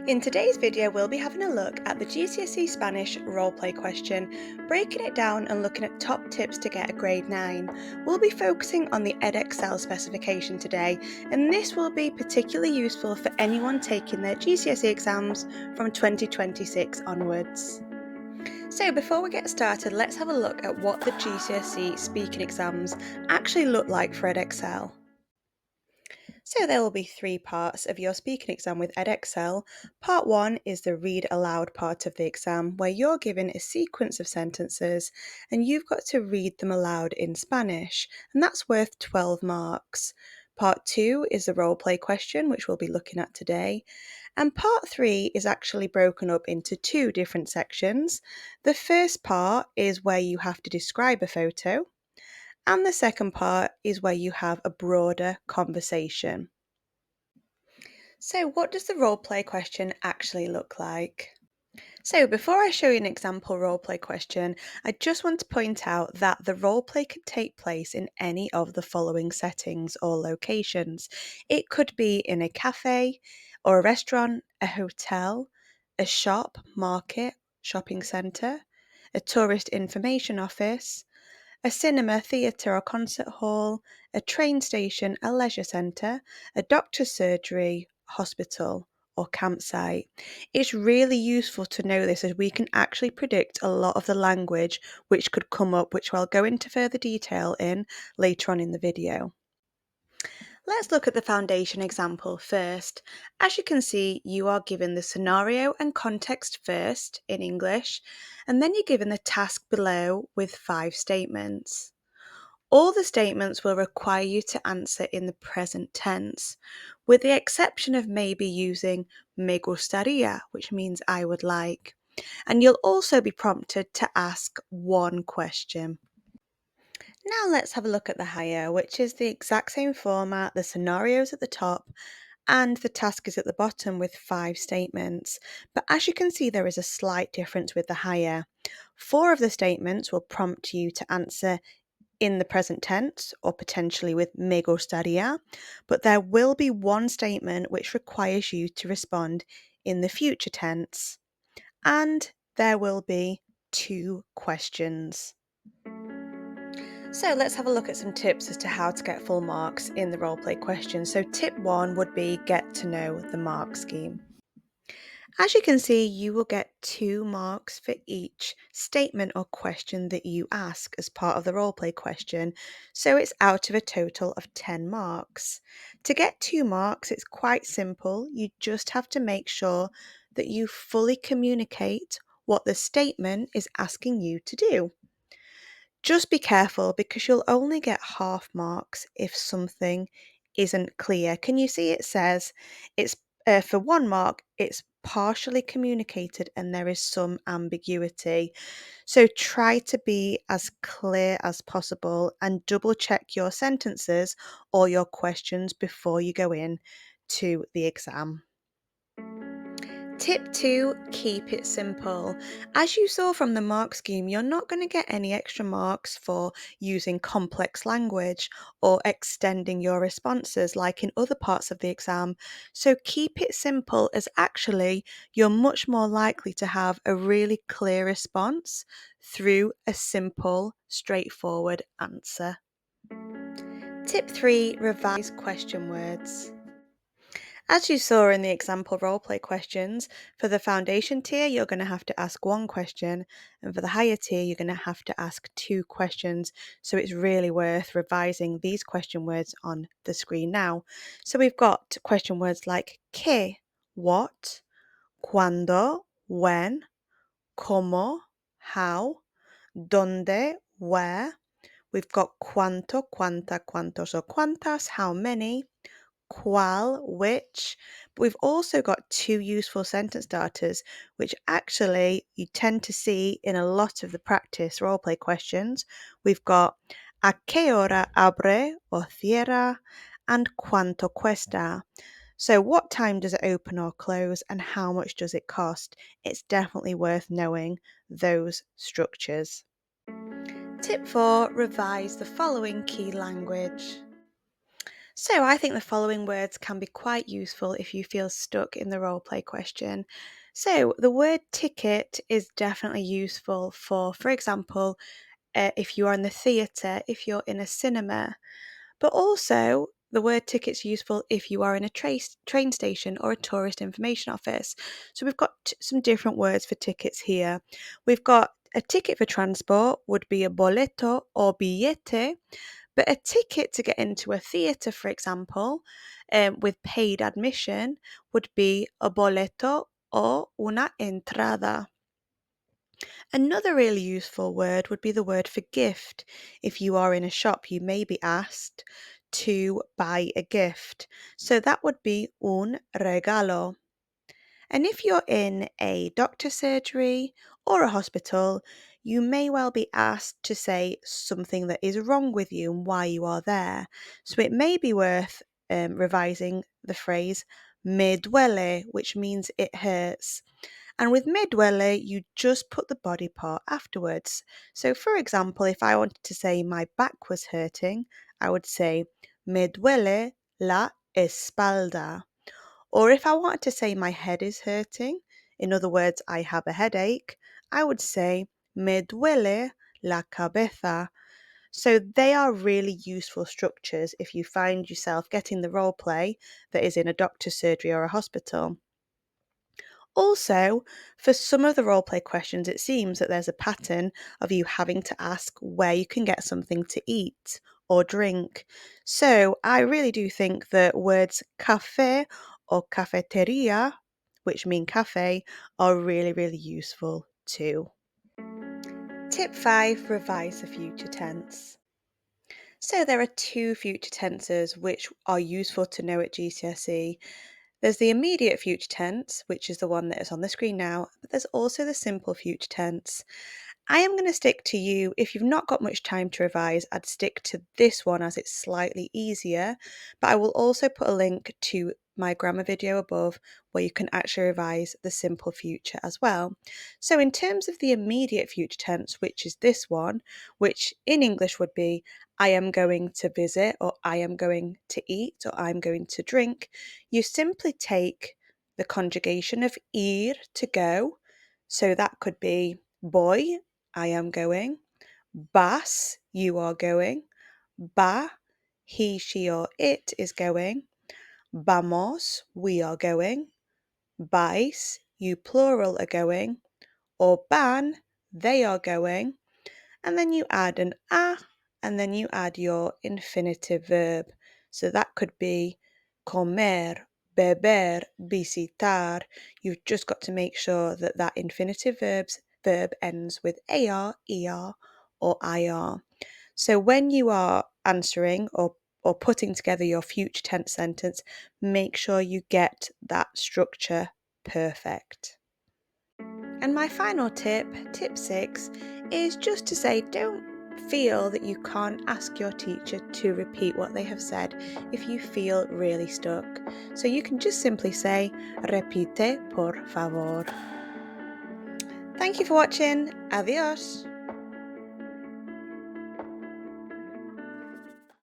In today's video, we'll be having a look at the GCSE Spanish roleplay question, breaking it down and looking at top tips to get a grade 9. We'll be focusing on the EDEXCEL specification today, and this will be particularly useful for anyone taking their GCSE exams from 2026 onwards. So before we get started, let's have a look at what the GCSE speaking exams actually look like for EDEXCEL. So there will be three parts of your speaking exam with EDEXCEL. Part 1 is the read aloud part of the exam, where you're given a sequence of sentences and you've got to read them aloud in Spanish, and that's worth 12 marks. Part 2 is the role play question, which we'll be looking at today. And part 3 is actually broken up into two different sections. The first part is where you have to describe a photo, and the second part is where you have a broader conversation. So, what does the role play question actually look like? So, before I show you an example role play question, I just want to point out that the role play can take place in any of the following settings or locations. It could be in a cafe or a restaurant, a hotel, a shop, market, shopping centre, a tourist information office, a cinema, theatre or concert hall, a train station, a leisure centre, a doctor's surgery, hospital or campsite. It's really useful to know this as we can actually predict a lot of the language which could come up, which I'll go into further detail in later on in the video. Let's look at the foundation example first. As you can see, you are given the scenario and context first in English, and then you're given the task below with 5 statements. All the statements will require you to answer in the present tense, with the exception of maybe using me gustaría, which means I would like. And you'll also be prompted to ask one question. Now let's have a look at the higher, which is the exact same format, the scenarios at the top, and the task is at the bottom with 5 statements. But as you can see, there is a slight difference with the higher. 4 of the statements will prompt you to answer in the present tense or potentially with me gustaría, but there will be one statement which requires you to respond in the future tense, and there will be 2 questions. So let's have a look at some tips as to how to get full marks in the roleplay question. So tip 1 would be get to know the mark scheme. As you can see, you will get 2 marks for each statement or question that you ask as part of the roleplay question, so it's out of a total of 10 marks. To get 2 marks, it's quite simple. You just have to make sure that you fully communicate what the statement is asking you to do. Just be careful because you'll only get half marks if something isn't clear. Can you see it says it's for 1 mark, it's partially communicated and there is some ambiguity. So try to be as clear as possible and double check your sentences or your questions before you go in to the exam. Tip 2, keep it simple. As you saw from the mark scheme, you're not going to get any extra marks for using complex language or extending your responses like in other parts of the exam. So keep it simple, as actually you're much more likely to have a really clear response through a simple, straightforward answer. Tip 3, revise question words. As you saw in the example roleplay questions, for the foundation tier, you're going to have to ask 1 question, and for the higher tier, you're going to have to ask 2 questions. So it's really worth revising these question words on the screen now. So we've got question words like qué, what, cuándo, when, cómo, how, dónde, where. We've got cuánto, cuánta, cuántos, or cuántas, how many, cuál, which. But we've also got 2 useful sentence starters, which actually you tend to see in a lot of the practice roleplay questions. We've got a qué hora abre or cierra and cuánto cuesta. So what time does it open or close and how much does it cost? It's definitely worth knowing those structures. Tip 4, revise the following key language. So I think the following words can be quite useful if you feel stuck in the role play question. So the word ticket is definitely useful for example, if you are in the theatre, if you're in a cinema. But also, the word ticket's useful if you are in a train station or a tourist information office. So we've got some different words for tickets here. We've got a ticket for transport would be a boleto or billete, but a ticket to get into a theatre, for example, with paid admission would be a boleto o una entrada. Another really useful word would be the word for gift. If you are in a shop, you may be asked to buy a gift. So that would be un regalo. And if you're in a doctor's surgery or a hospital, you may well be asked to say something that is wrong with you and why you are there. So it may be worth revising the phrase me duele, which means it hurts. And with me duele, you just put the body part afterwards. So, for example, if I wanted to say my back was hurting, I would say me duele la espalda. Or if I wanted to say my head is hurting, in other words, I have a headache, I would say me duele la cabeza. So they are really useful structures if you find yourself getting the role play that is in a doctor's surgery or a hospital. Also, for some of the role play questions, it seems that there's a pattern of you having to ask where you can get something to eat or drink. So I really do think that words cafe or cafeteria, which mean cafe, are really, really useful too. Tip 5, revise the future tense. So there are two future tenses which are useful to know at GCSE. There's the immediate future tense, which is the one that is on the screen now, but there's also the simple future tense. I am going to stick to you, if you've not got much time to revise, I'd stick to this one as it's slightly easier, but I will also put a link to my grammar video above where you can actually revise the simple future as well. So in terms of the immediate future tense, which is this one, which in English would be I am going to visit, or I am going to eat, or I'm going to drink, you simply take the conjugation of ir, to go, so that could be voy, I am going, vas, you are going, va, he, she, or it is going, vamos, we are going, vais, you plural are going, or van, they are going, and then you add an a, and then you add your infinitive verb. So that could be comer, beber, visitar. You've just got to make sure that that infinitive verb ends with ar, er, or ir. So when you are answering or putting together your future tense sentence, make sure you get that structure perfect. And my final tip, tip 6, is just to say don't feel that you can't ask your teacher to repeat what they have said if you feel really stuck. So you can just simply say, repite por favor. Thank you for watching. Adios.